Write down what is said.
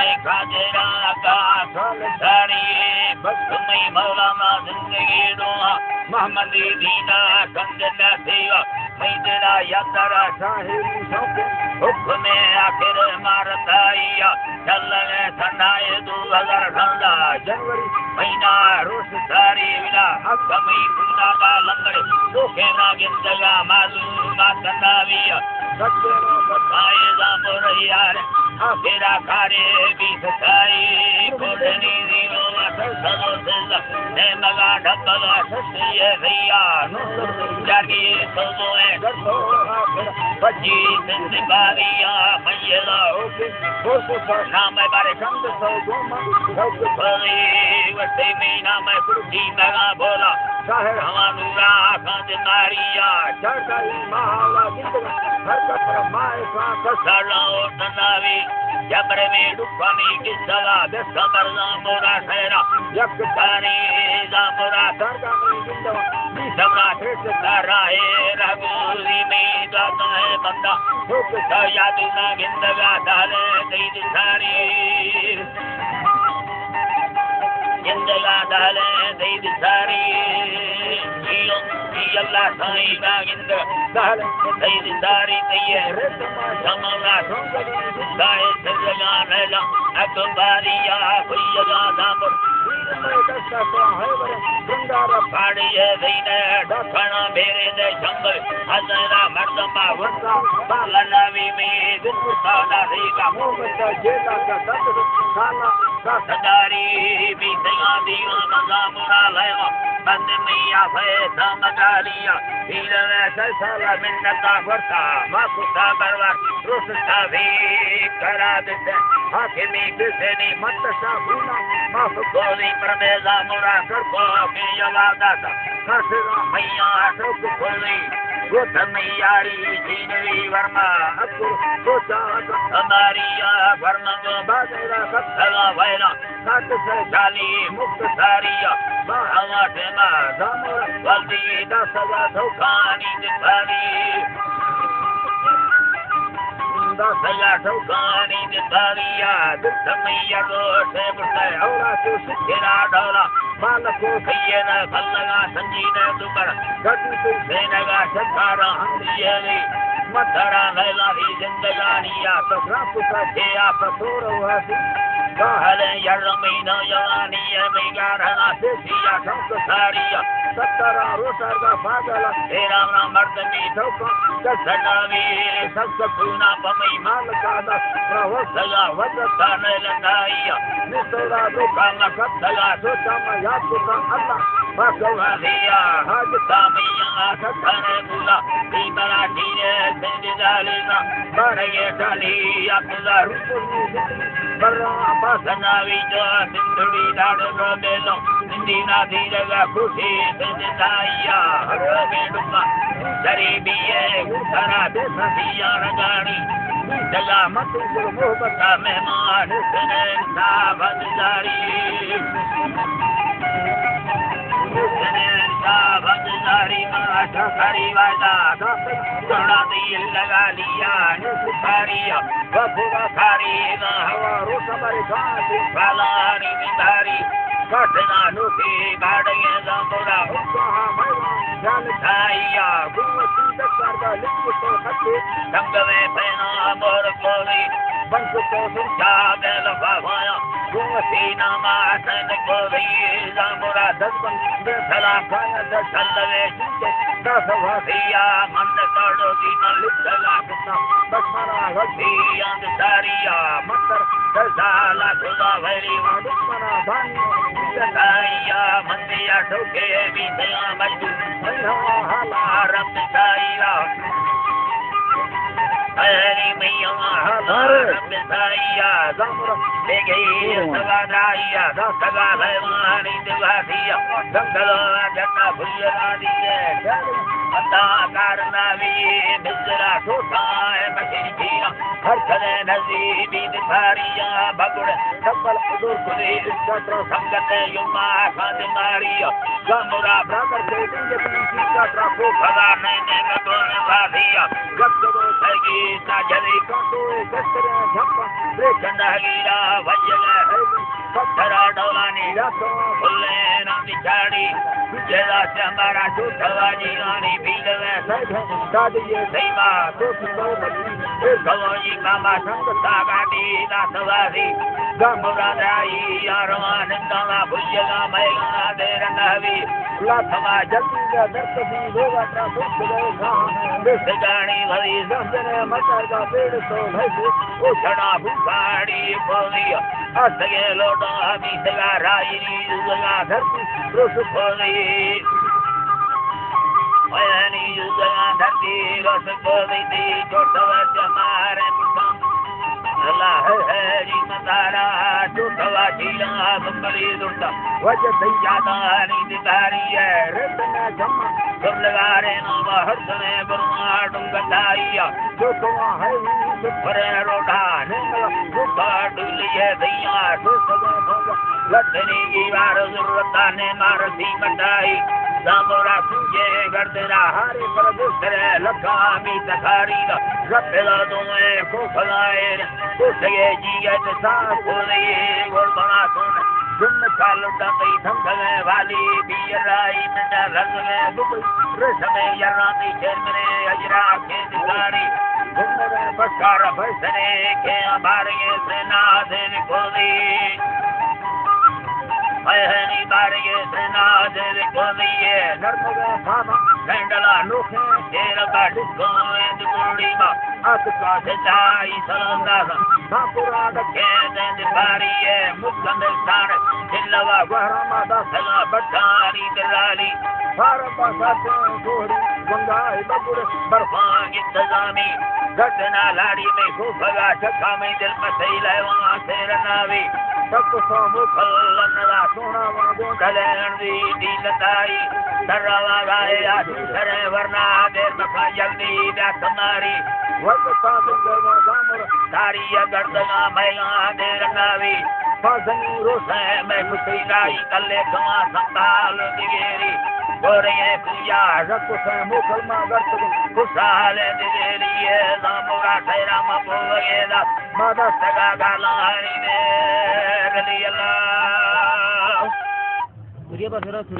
मैं काजरा का सारी बस मैं मौलाना जिंदगी दूंगा मोहम्मद दीना कंदना देवा मैं तेरा यात्रा साहिब शौक हुक्म आखिर मारताइया चलने ठंडाए 2018 जनवरी महीना रोज सारी विला कमी पूना का लंगर रोके ना गिंदगा मालूम तनाविया सत्य बताए जामो यार आखिरा खारे भी सताई कोडनी जीरो सरो सेला ने मगा ढपला सत्य भैया जागी सोदो है करतो बची जिंदगारिया मैला ओके बोसो नाम बारे संत सो गोमा सब भले वटे में नाम कुर्सी मगा बोला साहर हवा नूरा खांद मारिया चढ़ाई माला जिंदगा हर कपर माए का साला और तनावी जबरे में दुखानी की सला बेसबर मोरा ठहरा जब तारी जामोरा सरगा में जिंदगा सबरा ठेस तारा है रघुरी में जाता है बंदा हुक याद ना जिंदगा डाले दीद सारी जिंदगा डाले दीद सारी अल्लाह साईं का जिंदगा डाले दीद सारी तैयार समला दाए जिंदगा नैला अकबारिया कोई जगह दामर गंगारा पाड़ी है दीने ढकना मेरे दे जंगल हजरा मर्दमा वर्षा बालनावी में दुर्गा देगा मोहम्मद जेला का दर्द साला का सदारी भी दया दीवा मजा मुरा लेवा बंद मैया है समदारिया हीर में साला मिन्नता वर्षा माफुता करवा रोसता भी करा देते हाकिमी किसने मत साबुना माफ गोली प्रमेजा मुरा कर को के यवादा था खसरा मैया सब खोली गोद मैयारी जीनवी वर्मा अकुर गोदा हमारी वर्मा बादरा सत्सला वैला सात से जाली मुक्त सारिया बाहवा देमा जामुरा वल्दी दसवा धोखानी दिखारी दसला धोखानी दिखारिया दुख मैया रोसे बुटे औरा तो सिरा डोला बालको खैयना खल्लगा संजीना दुबर गति तो सेनगा सतारा हंदियली मथरा लैला ही जिंदगानिया सफरापुता के आप तोरो हसी कहले यरमीना यवानिया मिगारना सेसिया ठोक सारिया सतरा रोसरगा पागला तेरा मर्द में ठोक कसनावी सत्सुना पमई मालकादा प्रवसला वजता नैलनाइया निसोला दुका मकतला सोचमा याकुता अल्लाह भगवानिया हजता मैया सतरे बुला दीबरा दीने सेदिदालिना बड़े डाली अब्दुल्ला रुकुनी बर्रा पासनावी जो सिंधुड़ी दाड़ो रोबेलो सिंधीना धीरगा खुशी सेदिदाइया हरवे डुका गरीबी है उठरा देसिया रगानी जगा मत गुरु मोहब्बत मेहमान सने साबदारी सने साबदारी माशा खरी वाला थोड़ा दिल लगा लिया नुसारिया वफुआ खारी ना हवा रोसमर घाट फलानी बिदारी कटना नुकी बाड़े जामुरा हुक्का मैवा जान थाइया गुवती दरगा लिख तो खते संग में पैना मोर कोली बंक तो सुचा बेल बावाया गुवती नामा सन कोली जामुरा दसबन बेसला खाया दसलवे जिते दसवासिया मन तड़ोगी न लिखला कितना बसमरा गति अंध सारिया मंतर दसाला खुदा भैरी दुश्मना बानी सताइया मंदिया ठोके भी दया मजू हाला रब साइया हरी मैया हाला रब साइया जामुरा ले गई सवादाइया दसगा भैवानी दिवासिया जंगल जटा भुलिया दिए अता कारनावी बिजरा ठोठाए मशीरा हर खदे नजीबी दिखारिया बगुड़ सबल उदुर खुदे इस्कत्र संगते युमा खाद मारिया गमुरा ब्राकर से दिंगे का ट्राफो खदा मैंने गदोन वादिया गदो सगी साजरी काटो गस्तर झप्पा रेखंडा गिरा वजल है पत्थरा डोलानी रातो फुल्ले ना बिचाड़ी जेला से हमारा दूधवाजी रानी भील में सज दादिये सैमा दोस्तों बच्ची गलोजी मामा संग सागाटी नासवासी गमुरा दाई यारवान दाना भुजगा मैगना देर नहवी लाथमा जल्दी का दर्द भी होगा ट्राफिक खुले कहाँ बिस गाड़ी भरी जमजने मटर का पेड़ तो भैसे उछड़ा भूखाड़ी बोलिया असगे लोटो अभी सगा राई जुगा धरती रुस खोली मैंने जुगा धरती रुस खोली थी छोटवा जमारे पुछम अल्लाह है जी मतारा छोटवा जीला बंबली दुर्ता वजह सही जाता नहीं दिखारी है रतना जम्मा सब लगा रे ना हर समय बरुआ डुंगदारिया छोटवा है सुपरे रोटा नेमला सुपा डुलिए दैया सुसगे भोग लटनी की बार जरूरता ने मारती मटाई सामोरा सूझे गर्दना हारे पर दूसरे लखामी तखारी का रपेला दोए को फलाए उठे जीत साफ होले गोल बना सुन जुन का लुटा कई धमधमे वाली बीराई मिटा रंग में दुबई रसमे यरानी शर्मने अजरा के दिखारी घुमरे बकार भसने के बारे सेना दे खोली मैंने बारे सेना दे खोली नर्मदा खाना कैंडला नोखे तेरा का डिस्को एंड गुड़ी मा अतका सजाई सलंगा सापुरा दके दे बारी है मुकंद स्थान दिलवा गहरामा दा सला बटारी दलाली फारपा साथे गोरी गंगाई बबुर बर्फान इंतजामी घटना लाड़ी में खूफगा चक्का में दिल में सही ले वहां से रनावी तक सो मुखल लन्नदा सोना वागो ढलेन दी लताई सरवा गाए आदि सरे वरना देर मखा जल्दी दा तुम्हारी वक्त बिंदर जामर तारी गर्दना मैया देर नावी फसनी रोसे मैं खुशी लाई कल्ले खमा संताल दिगेरी गोरे पूजा रख से मुखल मा गर्त खुशहाल दिगेरी जामुरा ठहरा मपोगेदा मादा सगा गालारी ने रली अल्लाह